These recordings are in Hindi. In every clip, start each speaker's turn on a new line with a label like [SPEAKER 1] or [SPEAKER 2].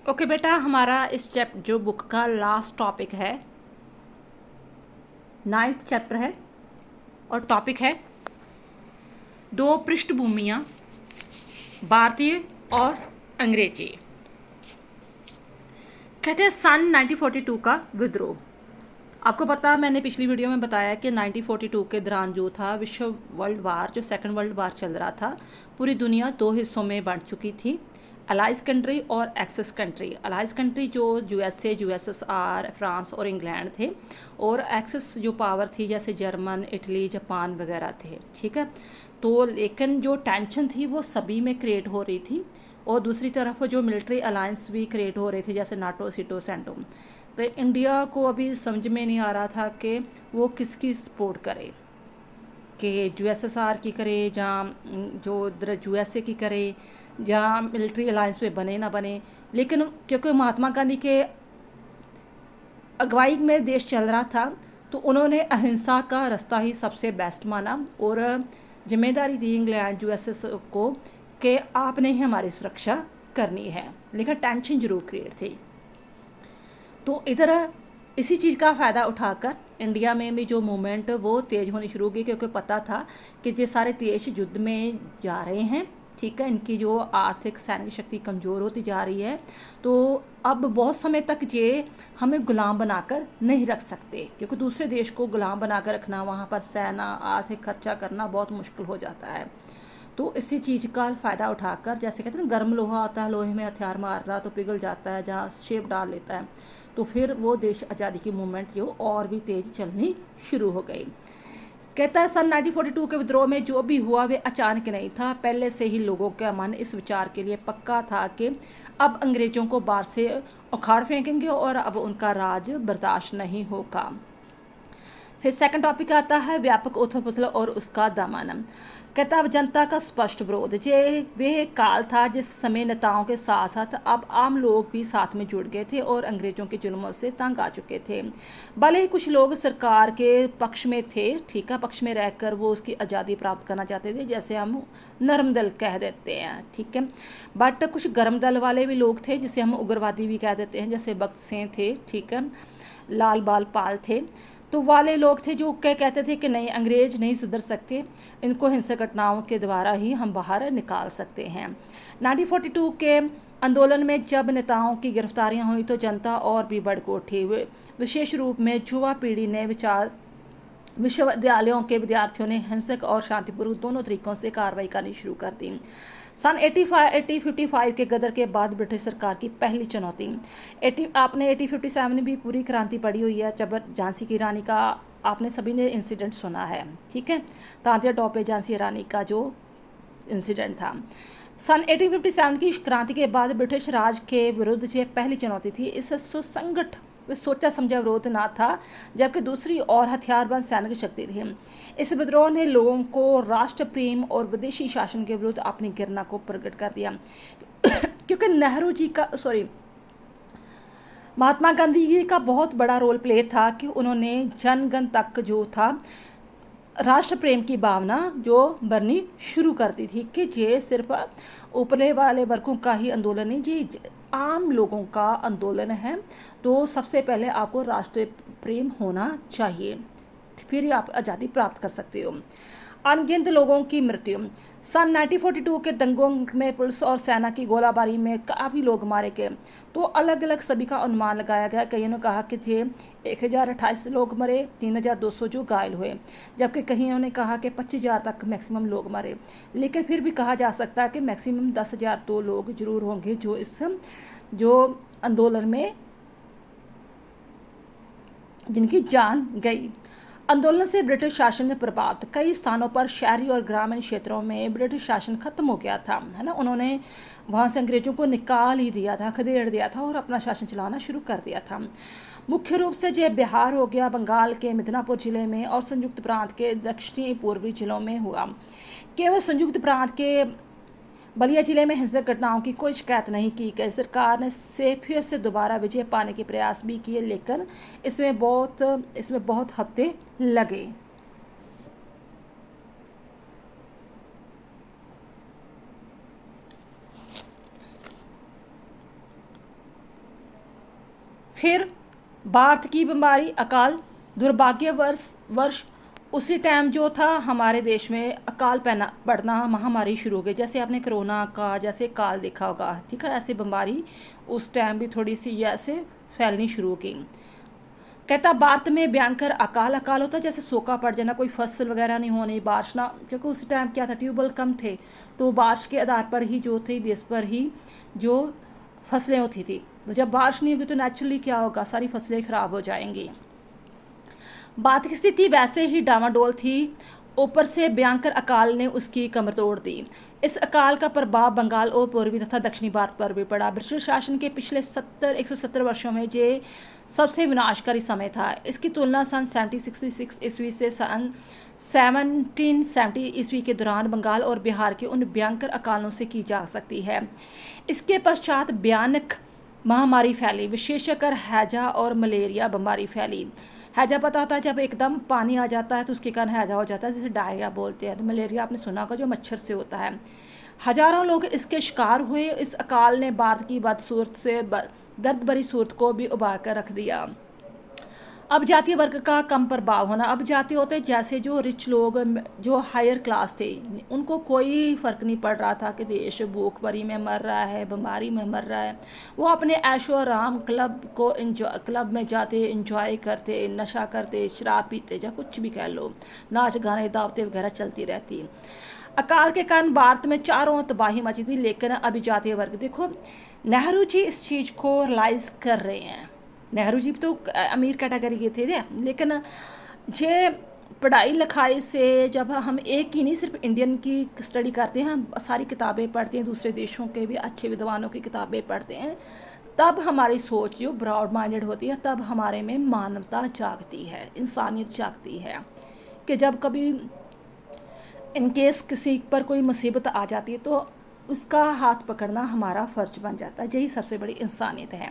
[SPEAKER 1] ओके बेटा, हमारा इस जो बुक का लास्ट टॉपिक है, 9th चैप्टर है और टॉपिक है दो पृष्ठभूमियाँ, भारतीय और अंग्रेजी। कहते हैं सन 1942 का विद्रोह। आपको पता, मैंने पिछली वीडियो में बताया कि 1942 के दौरान जो था विश्व वर्ल्ड वार, जो सेकंड वर्ल्ड वार चल रहा था, पूरी दुनिया दो हिस्सों में बंट चुकी थी, अलाइज कंट्री और एक्सेस कंट्री। अलाइज कंट्री जो यूएसए, यूएसएसआर, फ्रांस और इंग्लैंड थे, और एक्सेस जो पावर थी जैसे जर्मन, इटली, जापान वगैरह थे। ठीक है, तो लेकिन जो टेंशन थी वो सभी में क्रिएट हो रही थी, और दूसरी तरफ जो मिलिट्री अलायंस भी क्रिएट हो रहे थे जैसे नाटो, सीटो, सेंटो। तो इंडिया को अभी समझ में नहीं आ रहा था कि वो किसकी सपोर्ट करे, कि यूएसएसआर की करे जहाँ जो इधर यूएसए की करे, जहाँ मिलिट्री अलायंस में बने ना बने। लेकिन क्योंकि महात्मा गांधी के अगुवाई में देश चल रहा था, तो उन्होंने अहिंसा का रास्ता ही सबसे बेस्ट माना, और जिम्मेदारी दी इंग्लैंड, यूएसएस को कि आपने ही हमारी सुरक्षा करनी है। लेकिन टेंशन जरूर क्रिएट थी। तो इधर इसी चीज़ का फ़ायदा उठाकर इंडिया में भी जो मूवमेंट वो तेज़ होनी शुरू हो गई, क्योंकि पता था कि ये सारे देश युद्ध में जा रहे हैं। ठीक है, इनकी जो आर्थिक सैनिक शक्ति कमज़ोर होती जा रही है, तो अब बहुत समय तक ये हमें गुलाम बनाकर नहीं रख सकते, क्योंकि दूसरे देश को गुलाम बनाकर रखना, वहाँ पर सेना, आर्थिक खर्चा करना बहुत मुश्किल हो जाता है। तो इसी चीज़ का फ़ायदा उठाकर, जैसे कहते हैं ना, गर्म लोहा आता है, लोहे में हथियार मारना तो पिघल जाता है, जहाँ शेप डाल लेता है, तो फिर वो देश आज़ादी की मूवमेंट जो और भी तेज़ चलनी शुरू हो गई। कहता है सन 1942 के विद्रोह में जो भी हुआ वे अचानक नहीं था, पहले से ही लोगों का मन इस विचार के लिए पक्का था कि अब अंग्रेजों को बाहर से उखाड़ फेंकेंगे और अब उनका राज बर्दाश्त नहीं होगा। फिर सेकंड टॉपिक आता है व्यापक उथल पुथल और उसका दमन। कहता अब जनता का स्पष्ट विरोध। ये वे काल था जिस समय नेताओं के साथ साथ अब आम लोग भी साथ में जुड़ गए थे और अंग्रेजों के जुल्मों से तंग आ चुके थे। भले ही कुछ लोग सरकार के पक्ष में थे, ठीक है, पक्ष में रहकर वो उसकी आज़ादी प्राप्त करना चाहते थे, जैसे हम नरम दल कह देते हैं, ठीक है। बट कुछ गर्म दल वाले भी लोग थे जिसे हम उग्रवादी भी कह देते हैं, जैसे भगत सिंह थे, ठीक है, लाल बाल पाल थे। तो वाले लोग थे जो क्या कहते थे कि नहीं, अंग्रेज नहीं सुधर सकते, इनको हिंसक घटनाओं के द्वारा ही हम बाहर निकाल सकते हैं। 1942 के आंदोलन में जब नेताओं की गिरफ्तारियां हुई तो जनता और भी भड़क उठी। विशेष रूप में युवा पीढ़ी ने विश्वविद्यालयों के विद्यार्थियों ने हिंसक और शांतिपूर्वक दोनों तरीकों से कार्रवाई करनी शुरू कर दी। सन 1855 के गदर के बाद ब्रिटिश सरकार की पहली चुनौती। आपने 1857 में भी पूरी क्रांति पड़ी हुई है, जब झांसी की रानी का आपने सभी ने इंसिडेंट सुना है, ठीक है, तांतिया टॉप पे झांसी रानी का जो इंसिडेंट था। सन 1857 की क्रांति के बाद ब्रिटिश राज के विरुद्ध ये पहली चुनौती थी। इस सुसंगठ वे सोचा समझा विरोध ना था, जबकि दूसरी ओर हथियारबंद सैनिक शक्ति थी। इस विद्रोह ने लोगों को राष्ट्र प्रेम और विदेशी शासन के विरुद्ध अपनी घृणा को प्रकट कर दिया। क्योंकि महात्मा गांधी जी का बहुत बड़ा रोल प्ले था कि उन्होंने जनगण तक जो था राष्ट्र प्रेम की भावना जो भरनी शुरू कर दी थी, कि ये सिर्फ ऊपरे वाले वर्गों का ही आंदोलन नहीं, ये आम लोगों का आंदोलन है। तो सबसे पहले आपको राष्ट्र प्रेम होना चाहिए, फिर ही आप आज़ादी प्राप्त कर सकते हो। अनगिनत लोगों की मृत्यु। सन 1942 के दंगों में पुलिस और सेना की गोलाबारी में काफ़ी लोग मारे गए। तो अलग अलग सभी का अनुमान लगाया गया। कईयों ने कहा कि ये 1028 लोग मरे, 3200 जो घायल हुए, जबकि कईयों ने कहा कि 25,000 तक मैक्सिमम लोग मरे। लेकिन फिर भी कहा जा सकता है कि मैक्सिमम 10,000 तो लोग जरूर होंगे जो आंदोलन में जिनकी जान गई। आंदोलन से ब्रिटिश शासन प्रभावित कई स्थानों पर शहरी और ग्रामीण क्षेत्रों में ब्रिटिश शासन खत्म हो गया था, है ना। उन्होंने वहां से अंग्रेजों को निकाल ही दिया था, खदेड़ दिया था और अपना शासन चलाना शुरू कर दिया था। मुख्य रूप से ये बिहार हो गया, बंगाल के मिदनापुर जिले में और संयुक्त प्रांत के दक्षिणी पूर्वी जिलों में हुआ। केवल संयुक्त प्रांत के बलिया जिले में हिंसक घटनाओं की कोई शिकायत नहीं की गई। सरकार ने फिर से दोबारा विजय पाने के प्रयास भी किए, लेकिन इसमें बहुत हफ्ते लगे। फिर बाढ़ की बीमारी, अकाल, दुर्भाग्यवश उसी टाइम जो था हमारे देश में अकाल पड़ना, महामारी शुरू हो गई। जैसे आपने कोरोना का जैसे काल देखा होगा, ठीक है, ऐसी बीमारी उस टाइम भी थोड़ी सी ऐसे फैलनी शुरू हो गई। कहता भारत में भयंकर अकाल, अकाल होता है जैसे सूखा पड़ जाना, कोई फसल वगैरह नहीं होनी, बारिश ना, क्योंकि उस टाइम क्या था, ट्यूबवेल कम थे, तो बारिश के आधार पर ही जो थे, बेस पर ही जो फसलें होती थी। तो जब बारिश नहीं होगी तो नेचुरली क्या होगा, सारी फसलें खराब हो जाएंगी। बात की स्थिति वैसे ही डामाडोल थी, ऊपर से भयंकर अकाल ने उसकी कमर तोड़ दी। इस अकाल का प्रभाव बंगाल और पूर्वी तथा दक्षिणी भारत पर भी पड़ा। ब्रिटिश शासन के पिछले 170 वर्षों में ये सबसे विनाशकारी समय था। इसकी तुलना सन 1766 ईस्वी से सन 1770 ईस्वी के दौरान बंगाल और बिहार के उन भयंकर अकालों से की जा सकती है। इसके पश्चात भयानक महामारी फैली, विशेषकर हैजा और मलेरिया बीमारी फैली। हैजा पता होता है, जब एकदम पानी आ जाता है तो उसके कारण हैजा हो जाता है, जिसे डायरिया बोलते हैं। तो मलेरिया आपने सुना होगा, जो मच्छर से होता है। हजारों लोग इसके शिकार हुए। इस अकाल ने भारत की बदसूरत से दर्द भरी सूरत को भी उबार कर रख दिया। अब जातीय वर्ग का कम प्रभाव होना। अब जातीय होते जैसे जो रिच लोग, जो हायर क्लास थे, उनको कोई फ़र्क नहीं पड़ रहा था कि देश भूख भरी में मर रहा है, बीमारी में मर रहा है। वो अपने ऐशो आराम क्लब में जाते, इंजॉय करते, नशा करते, शराब पीते, या कुछ भी कह लो, नाच गाने दावतें वगैरह चलती रहती। अकाल के कारण भारत में चारों तबाही मची थी, लेकिन अभी जातीय वर्ग देखो, नेहरू जी इस चीज़ को रियलाइज़ कर रहे हैं। नेहरू जी तो अमीर कैटेगरी के थे, लेकिन जे पढ़ाई लिखाई से जब हम एक ही नहीं सिर्फ इंडियन की स्टडी करते हैं, हम सारी किताबें पढ़ते हैं, दूसरे देशों के भी अच्छे विद्वानों की किताबें पढ़ते हैं, तब हमारी सोच जो ब्रॉड माइंडेड होती है, तब हमारे में मानवता जागती है, इंसानियत जागती है। कि जब कभी इनकेस किसी पर कोई मुसीबत आ जाती है तो उसका हाथ पकड़ना हमारा फ़र्ज बन जाता है। यही सबसे बड़ी इंसानियत है।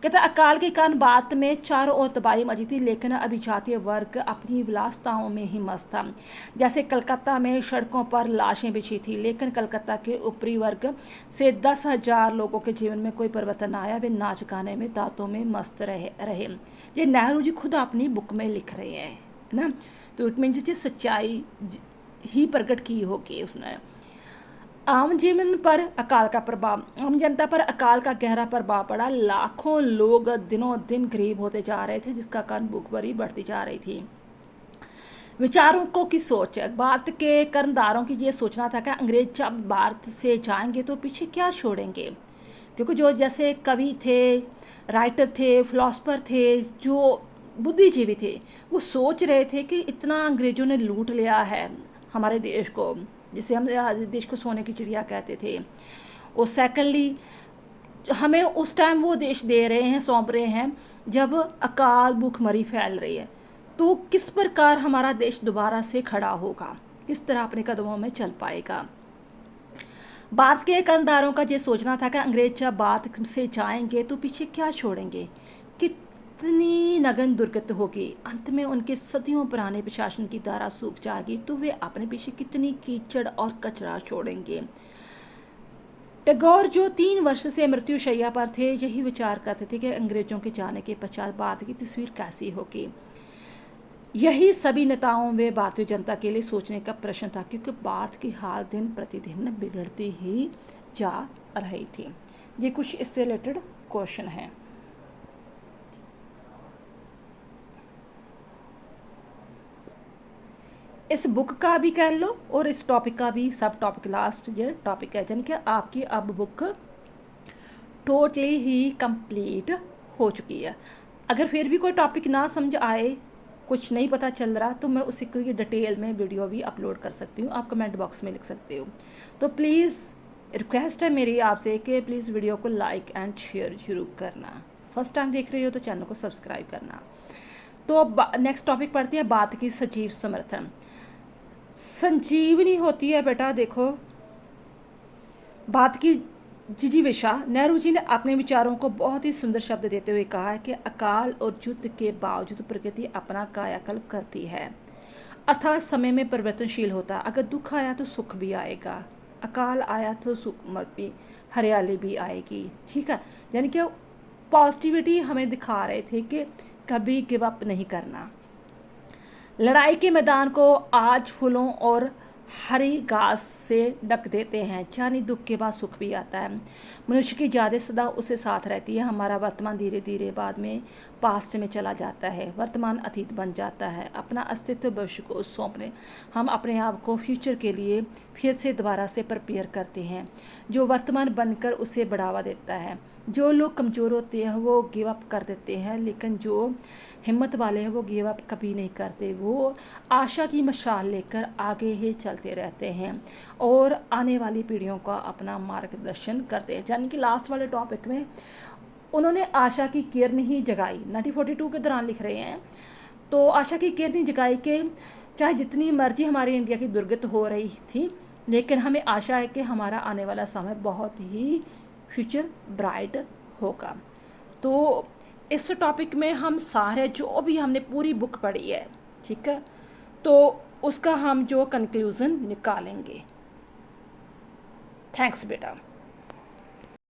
[SPEAKER 1] कहते अकाल के कारण भारत में चारों ओर तबाही मची थी, लेकिन अभी जातीय वर्ग अपनी विलासताओं में ही मस्त था। जैसे कलकत्ता में सड़कों पर लाशें बिछी थी, लेकिन कलकत्ता के ऊपरी वर्ग से 10,000 लोगों के जीवन में कोई परिवर्तन आया। वे नाच गाने में, दांतों में मस्त रहे। ये नेहरू जी खुद अपनी बुक में लिख रहे हैं ना, तो इट मीन्स जी सच्चाई ही प्रकट की होगी उसने। आम जीवन पर अकाल का प्रभाव। आम जनता पर अकाल का गहरा प्रभाव पड़ा। लाखों लोग दिनों दिन गरीब होते जा रहे थे, जिसका कारण भूखमरी बढ़ती जा रही थी। विचारकों की सोच, भारत के कर्णधारों की ये सोचना था कि अंग्रेज जब भारत से जाएंगे तो पीछे क्या छोड़ेंगे, क्योंकि जो जैसे कवि थे, राइटर थे, फिलोसफर थे, जो बुद्धिजीवी थे, वो सोच रहे थे कि इतना अंग्रेजों ने लूट लिया है हमारे देश को, जिसे हम देश को सोने की चिड़िया कहते थे। और सेकेंडली हमें उस टाइम वो देश दे रहे हैं, सौंप रहे हैं, जब अकाल भूखमरी फैल रही है। तो किस प्रकार हमारा देश दोबारा से खड़ा होगा, किस तरह अपने कदमों में चल पाएगा। भारत के कर्णधारों का ये सोचना था कि अंग्रेज जब भारत से जाएंगे तो पीछे क्या छोड़ेंगे, कितनी नगन दुर्गत होगी। अंत में उनके सदियों पुराने प्रशासन की धारा सूख जाएगी, तो वे अपने पीछे कितनी कीचड़ और कचरा छोड़ेंगे। टैगोर जो 3 वर्ष से मृत्युशैया पर थे, यही विचार करते थे कि अंग्रेजों के जाने के पश्चात भारत की तस्वीर कैसी होगी। यही सभी नेताओं व भारतीय जनता के लिए सोचने का प्रश्न था, क्योंकि भारत की हाल दिन प्रतिदिन बिगड़ती ही जा रही थी। ये कुछ इससे रिलेटेड क्वेश्चन हैं। इस बुक का भी कह लो और इस टॉपिक का भी, सब टॉपिक लास्ट ये टॉपिक है, यानी कि आपकी अब बुक टोटली ही कंप्लीट हो चुकी है। अगर फिर भी कोई टॉपिक ना समझ आए, कुछ नहीं पता चल रहा, तो मैं उसी की डिटेल में वीडियो भी अपलोड कर सकती हूँ, आप कमेंट बॉक्स में लिख सकते हो। तो प्लीज़ रिक्वेस्ट है मेरी आपसे कि प्लीज़ वीडियो को लाइक एंड शेयर जरूर करना। फर्स्ट टाइम देख रही हो तो चैनल को सब्सक्राइब करना। तो अब नेक्स्ट टॉपिक पढ़ते हैं, बात की सजीव समर्थन। संजीवनी होती है बेटा, देखो बात की जिजीविषा। नेहरू जी ने अपने विचारों को बहुत ही सुंदर शब्द देते हुए कहा है कि अकाल और युद्ध के बावजूद प्रकृति अपना कायाकल्प करती है, अर्थात समय में परिवर्तनशील होता है। अगर दुख आया तो सुख भी आएगा, अकाल आया तो सुख भी, हरियाली भी आएगी। ठीक है, यानी कि पॉजिटिविटी हमें दिखा रहे थे कि कभी गिव अप नहीं करना। लड़ाई के मैदान को आज फूलों और हरी घास से ढक देते हैं, यानी दुख के बाद सुख भी आता है। मनुष्य की ज़्यादा सदा उसे साथ रहती है। हमारा वर्तमान धीरे धीरे बाद में पास्ट में चला जाता है, वर्तमान अतीत बन जाता है। अपना अस्तित्व भविष्य को सौंपने हम अपने आप को फ्यूचर के लिए फिर से दोबारा से प्रिपेयर करते हैं, जो वर्तमान बनकर उसे बढ़ावा देता है। जो लोग कमज़ोर होते हैं वो गिव अप कर देते हैं, लेकिन जो हिम्मत वाले हैं वो गिव अप कभी नहीं करते। वो आशा की मशाल लेकर आगे ही चलते रहते हैं और आने वाली पीढ़ियों का अपना मार्गदर्शन करते हैं। यानी कि लास्ट वाले टॉपिक में उन्होंने आशा की किरण ही जगाई, 1942 के दौरान लिख रहे हैं। तो आशा की किरण ही जगाई कि चाहे जितनी मर्जी हमारी इंडिया की दुर्गत हो रही थी, लेकिन हमें आशा है कि हमारा आने वाला समय बहुत ही फ्यूचर ब्राइट होगा। तो इस टॉपिक में हम सारे जो भी हमने पूरी बुक पढ़ी है, ठीक है, तो उसका हम जो कंक्लूज़न निकालेंगे। थैंक्स बेटा।